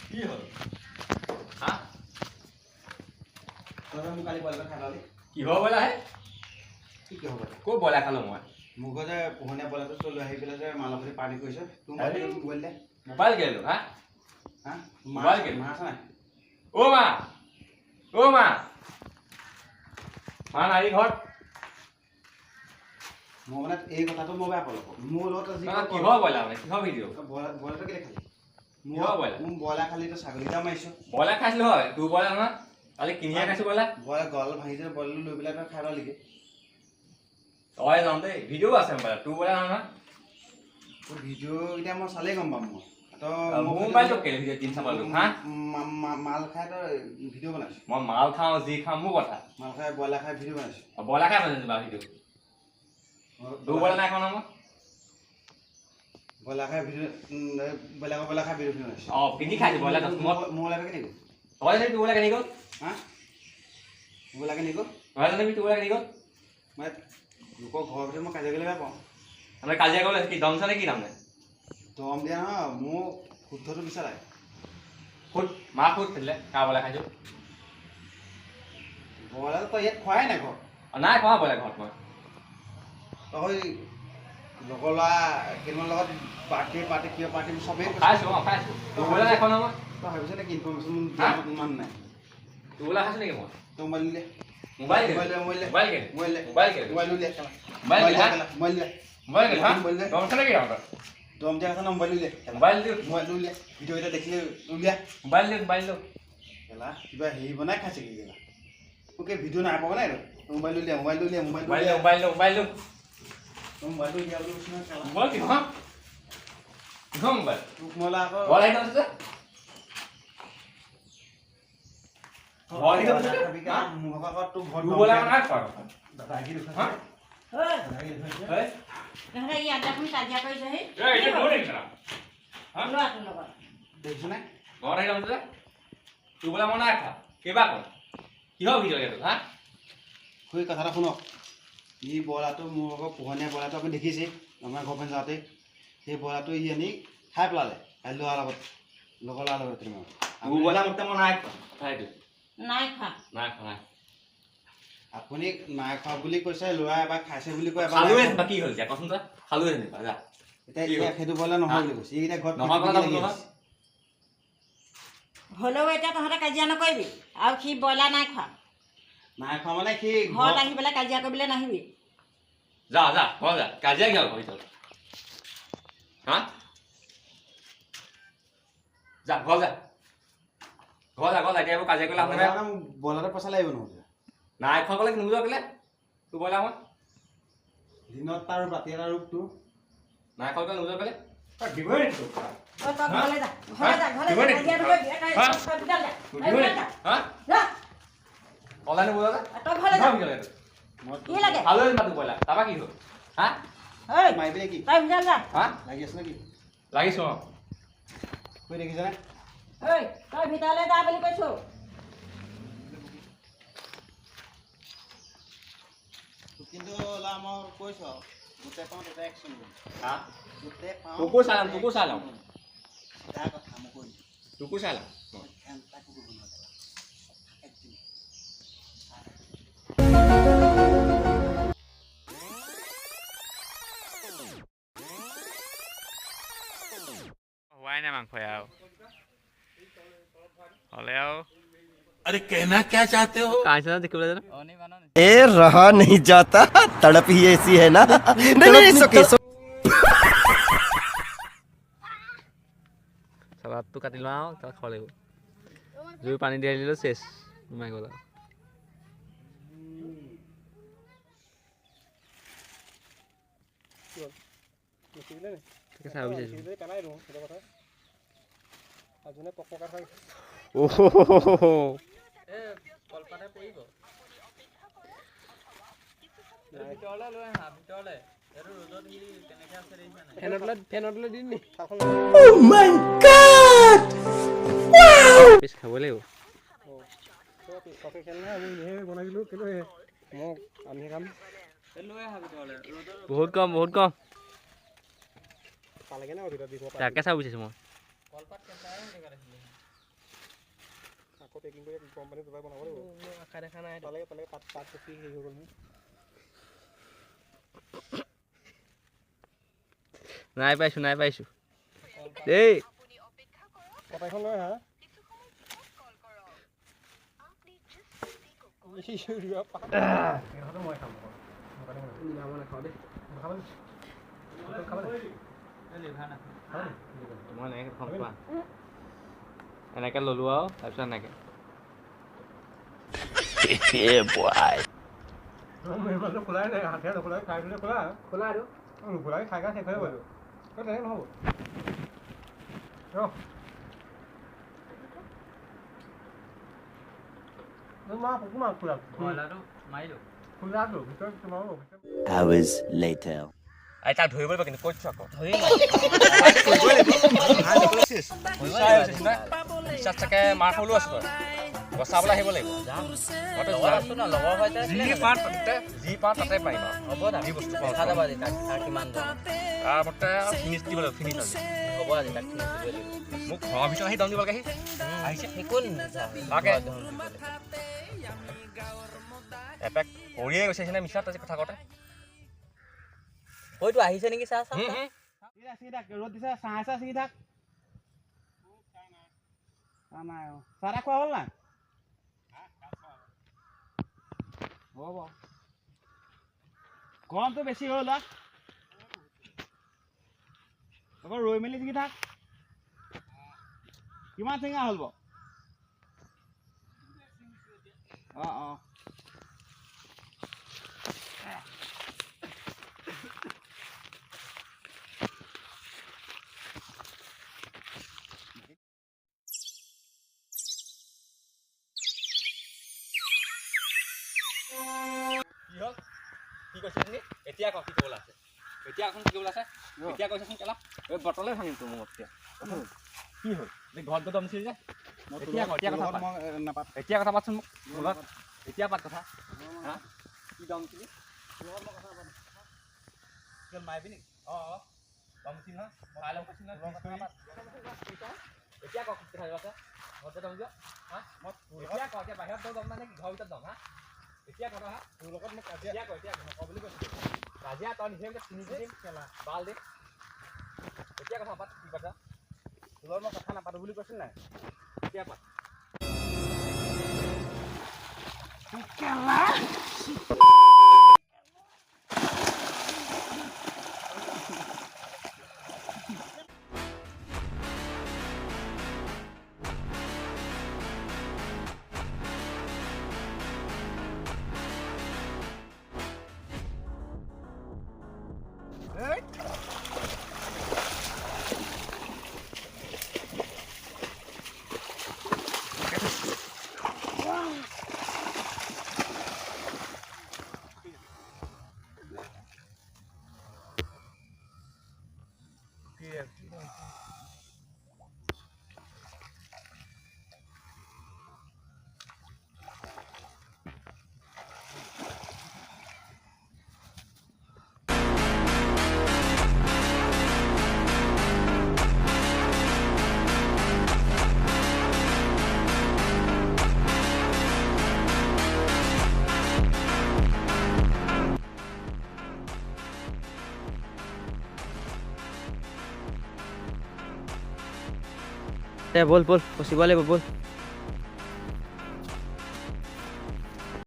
কি হ'ল হা তোরা মু কালি বয়লা খালালি কি হ'ব বলা হে কি হ'ব কো বয়লা খালো মই মুগ যে পোহনীয়া বয়লাটো চল আহি পেলাই যে মালপতি পানী কৰিছে তুমি মোবাইল দে মোবাইল গেলো হা হা মোবাইল গে মা আছে নাই ও মা মা নাই ঘৰ মই মানে এই কথাটো মই বেয়া পালো মোৰ লগত আজি কি হ'ব বয়লা মানে কি হ'ব ভিডিঅ' বয়লাটো কেলে খালি মোৰ বয়লা খালি তো ছাগলীটা মাৰিছো বয়লা খাইছিলো হয় তোৰ বয়লা না কালি কিনিয়া খাইছো বয়লা গল ভাঙি যে বয়লা লৈ পেলাই খাই লিগে তই যাম দেই ভিডিঅ' আছে বয়লা তোৰ বয়লা না তোৰ ভিডিঅ' এতিয়া মই চালেই গম পাম মই তো মোবাইলটো কেলে ভিডিঅ' তিন চাবালো হা মাল খাই তো ভিডিঅ' বনাইছো মই মাল খাওঁ যি খাওঁ মোৰ কথা মাল খাই বয়লা খাই ভিডিঅ' বনাইছো বয়লা খাই বনাইছো বা ভিডিঅ' তোৰ বয়লা নাই খাওঁ না মই বয়লা খাই ভিডিঅ' বয়লা খাই ভিডিঅ' বনাইছো কিনি খাইছো বয়লা মোবাইল কেনে গ'ল তই যে তোৰ কেনে গ'ল হা মোবাইল কেনে গ'ল হয় জানি তোৰ কেনে গ'ল মই লোকৰ ঘৰৰ ভিতৰত মই কাজিয়া কৰিলে বেয়া পাওঁ আমি কাজিয়া কৰিলে কি দম চালে কি তাৰমানে দম দিয়া নহয় মোক শুদ্ধটো বিচাৰে খুদ মা খুদ খেলিলে কা বয়লা খাইছো বয়লাটো তই ইয়াত খোৱাই নাই ঘৰত নাই খোৱা বয়লা ঘৰত মই তই লগৰ ল'ৰা কেইটামান লগত পাৰ্টি কিয় পাৰ্টি চবেই খাইছো খাইছো তোৰ বয়লা এখন মই তই ভাবিছ নেকি ইনফৰমেশ্যন ইমান নাই তোৰ বয়লা খাইছো নেকি মই তোৰ মোবাইল দিলে মোবাইল দম চালে কি দম দিয়া কথা মোবাইল উলিয়া মোবাইল উলিয়া ভিডিঅ' এটা দেখিলে উলিয়া মোবাইল কেলা কিবা হেৰি বনাই খাইছে কি কেলা তোকে ভিডিঅ' নাই পাব নাই মোবাইল উলিয়া মোবাইল উলিয়া মোবাইল কি হা মোবাইল তোক মলা আকৌ বলাই আছে কথাটা শুনক ই বয়লাটো মোৰ লগত পোহনীয়া বয়লাটো আপুনি দেখিছে আমাৰ ঘৰখন যাওঁতে সেই বয়লাটো ই আনি খাই পেলালে ল'ৰাৰ লগত লগৰ ল'ৰাৰ লগত আপুনি নাই খোৱা বুলি কৈছে ল'ৰা এবাৰ খাইছে বুলি কৈ কি হ'ল কচোন তই খালো এতিয়া সেইটো বয়লা নহয় বুলি কৈছে এইকেইটা ঘৰত হ'লেও এতিয়া তহঁতে কাজিয়া নকৰিবি আৰু সি ব্ৰইলাৰ নাই খোৱা মানে সি ঘৰত আহি পেলাই কাজিয়া কৰিবলৈ নাহিবি যা কাজিয়া কিয় কৰি তই হা যা ঘৰ যা এতিয়া এইবোৰ কাজিয়া কৰিলে আপোনাৰ বয়লাৰ পইচা লাগিব নহ'লে নাই খোৱা ক'লে নোযোৱা কেলে তোৰ বয়লাৰ মই দিনত তাৰ ৰাতি এটা ৰূপ তোৰ নাই খোৱা ক'লে নোযোৱা কেলে দিবই অনলাইনে বোলা ভালো তোৰ বয়লাৰ তাৰপৰা কি হ'ল হা মাৰিবি নেকি হা লাগি আছ নেকি লাগিছো কৈ দেখিছনে তই ভিতৰলৈ যা বুলি কৈছো কিন্তু মই কৈছো গোটেই পাওঁ তেতিয়া একশ্যন হা তোকো চালাম তোকো চালাম হোৱাই নাই মাংস আৰু হ'লে আৰু अरे कहना क्या चाहते हो ए रहा नहीं जाता तड़प ही ऐसी है ना नहीं सलादটো কাটি লওঁ আৰু তাত খাব লাগিব জুই পানী দিয়াই দিলোঁ চেচ সোমাই গ'ল খাব লাগিব বহুত কম তাকে চাব বিচাৰিছোঁ মই আকৌ পেকিং কৰি গৰম পানী দুবাৰ বনাব লাগিব আশা দেখা নাই তালৈকে পাত কপি হেৰি হৈ গ'ল নাই পাইছোঁ দেই কটাইখন লৈ হা মই খাম মই এনেকৈ খাম খোৱা এনেকৈ ল'লোঁ আৰু তাৰপিছত এনেকৈ খোলাই নাই হাতে নখোলাই খাই দিলে খোলা খোলা আৰু নোখোলাই খাই খাই শেষ হৈ গ'ল তেনেকৈ নহ'ব Hours later. আই তাক ধৰিব লাগিব কিন্তু কৈছোঁ আকৌ বিশ্বাস চাগে মাৰ খাবলৈও আছোঁ বচাবলৈ আহিব লাগিব যি পাওঁ তাতে পাৰিম আৰু যি বস্তু পাওঁ তাৰ মতে ফিনিছ দিব লাগিব ফিনিছ হ'ব আজি মোক ঘৰৰ ভিতৰত আহি দম দিব লাগে আহিছে তাকে এপেক কৰিয়ে গৈছে সিদিনা মিছাত আজি কথা কওঁতে হয়তো আহিছে নেকি চাহ ৰ'দ দিছে চাহ ছিগি থাক নাই চাহ খোৱা হ'ল নাই হ'ব গৰমটো বেছি হ'ল আকৌ ৰৈ মেলি ছিগি থাক কিমান চিঙা হ'ল বাৰু অঁ কি কৈছে তুমি এতিয়া কি ক'বলৈ আছে এতিয়া কি ক'বলৈ আছে এতিয়া কৈছেচোন কেলা এই বটলে ভাঙিম তোৰ মোক এতিয়া কি হ'ল ঘৰত গৈ দম দিছিল যে এতিয়া কথা পাতচোন মোক এতিয়া পাত কথা হা কি দম দিছিলি মাৰিবি নেকি অঁ দম দিছিল নহয় খাই লওঁ কৈছিল নহয় এতিয়া কথা আছে ঘৰতে দম দিয় হা মই এতিয়া এতিয়া বাহিৰত দম নাই নেকি ঘৰৰ ভিতৰত দম হা এতিয়া কথা হা তোৰ লগত মোক কাজিয়া এতিয়া নকওঁ বুলি কৈছোঁ কাজিয়া তই নিজে চিনি দিম খেলা বাল দিম এতিয়া কথা পাত কি কথা তোৰ লগত মই কথা নাপাতো বুলি কৈছিল নাই এতিয়া পাত বল পচিব লাগিব বল